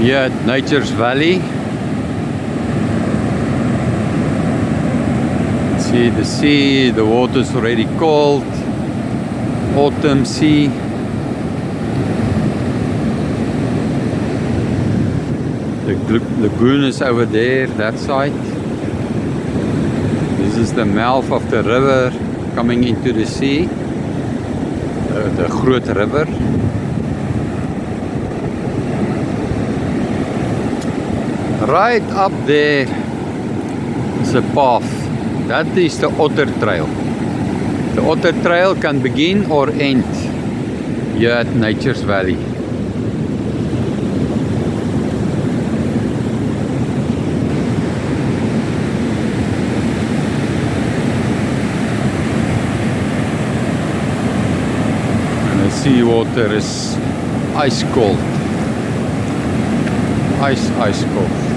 Here at Nature's Valley. See the sea, the water's already cold. Autumn sea. The lagoon is over there, that side. This is the mouth of the river coming into the sea. The Groot River. Right up there is a path. That is the Otter Trail. The Otter Trail can begin or end here at Nature's Valley. And the seawater is ice cold. Ice cold.